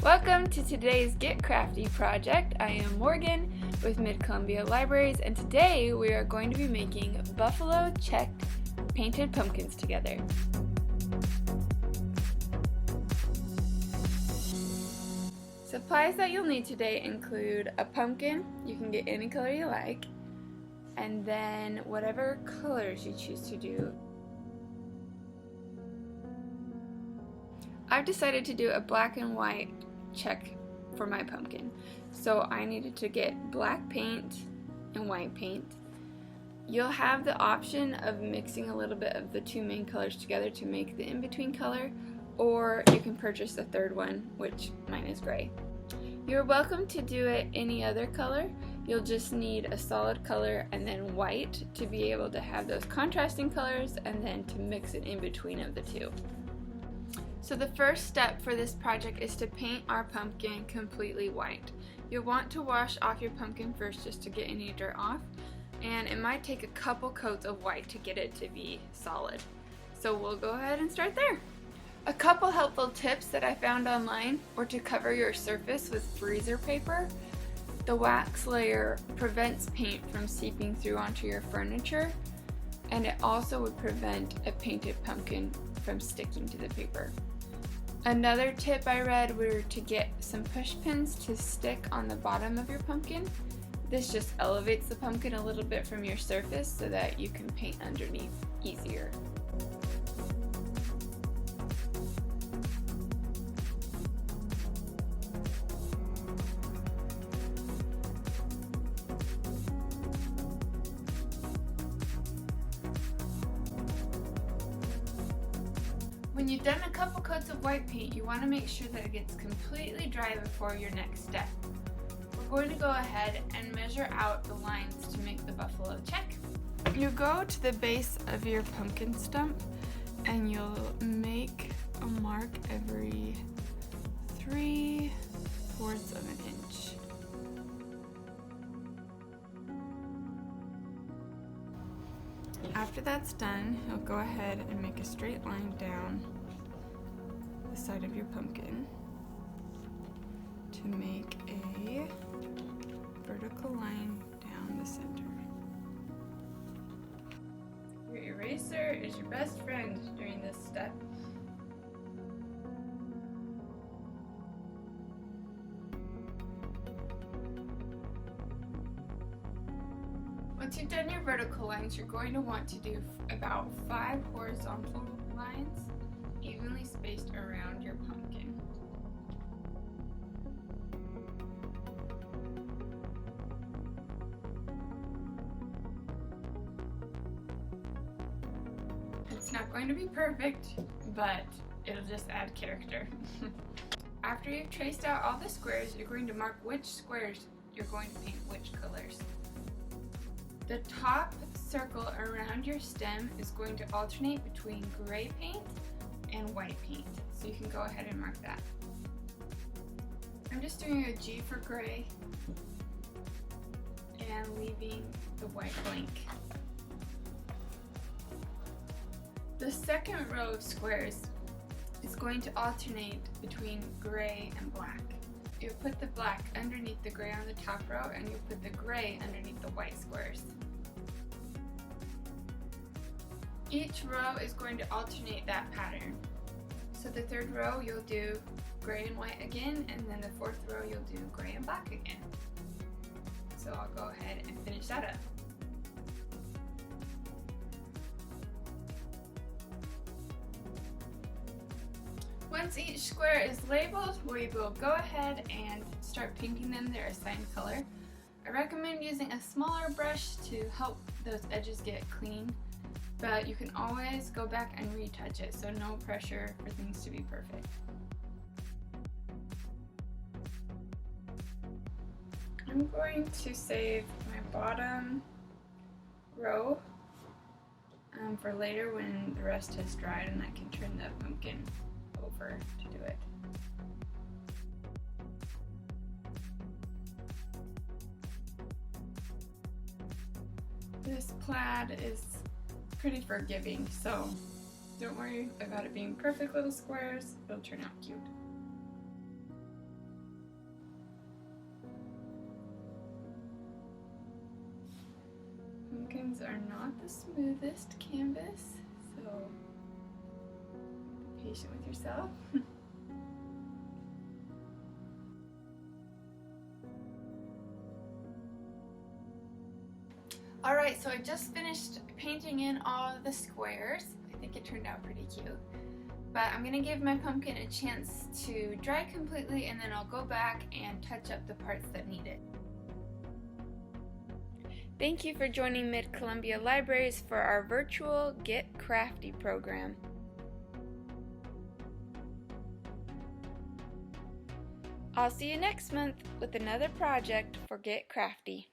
Welcome to today's Get Crafty project. I am Morgan with Mid-Columbia Libraries, and today we are going to be making buffalo checked painted pumpkins together. Supplies that you'll need today include a pumpkin, you can get any color you like, and then whatever colors you choose to do. I've decided to do a black and white check for my pumpkin. So I needed to get black paint and white paint. You'll have the option of mixing a little bit of the two main colors together to make the in-between color, or you can purchase a third one, which mine is gray. You're welcome to do it any other color. You'll just need a solid color and then white to be able to have those contrasting colors and then to mix it in between of the two. So the first step for this project is to paint our pumpkin completely white. You'll want to wash off your pumpkin first just to get any dirt off, and it might take a couple coats of white to get it to be solid. So we'll go ahead and start there. A couple helpful tips that I found online were to cover your surface with freezer paper. The wax layer prevents paint from seeping through onto your furniture, and it also would prevent a painted pumpkin from sticking to the paper. Another tip I read were to get some push pins to stick on the bottom of your pumpkin. This just elevates the pumpkin a little bit from your surface so that you can paint underneath easier. When you've done a couple coats of white paint, you want to make sure that it gets completely dry before your next step. We're going to go ahead and measure out the lines to make the buffalo check. You go to the base of your pumpkin stump and you'll make a mark every 3/4 of an inch. After that's done, you'll go ahead and make a straight line down the side of your pumpkin to make a vertical line down the center. Your eraser is your best friend during this step. Once you've done your vertical lines, you're going to want to do about 5 horizontal lines evenly spaced around your pumpkin. It's not going to be perfect, but it'll just add character. After you've traced out all the squares, you're going to mark which squares you're going to paint which colors. The top circle around your stem is going to alternate between gray paint and white paint, so you can go ahead and mark that. I'm just doing a G for gray and leaving the white blank. The second row of squares is going to alternate between gray and black. You put the black underneath the gray on the top row, and you put the gray underneath the white squares. Each row is going to alternate that pattern. So the third row you'll do gray and white again, and then the fourth row you'll do gray and black again. So I'll go ahead and finish that up. Once each square is labeled, we will go ahead and start painting them their assigned color. I recommend using a smaller brush to help those edges get clean, but you can always go back and retouch it, so no pressure for things to be perfect. I'm going to save my bottom row for later when the rest has dried and I can turn the pumpkin over to do it. This plaid is pretty forgiving, so don't worry about it being perfect little squares, it'll turn out cute. are not the smoothest canvas, so be patient with yourself. Alright, so I just finished painting in all of the squares. I think it turned out pretty cute. But I'm going to give my pumpkin a chance to dry completely, and then I'll go back and touch up the parts that need it. Thank you for joining Mid-Columbia Libraries for our virtual Get Crafty program. I'll see you next month with another project for Get Crafty.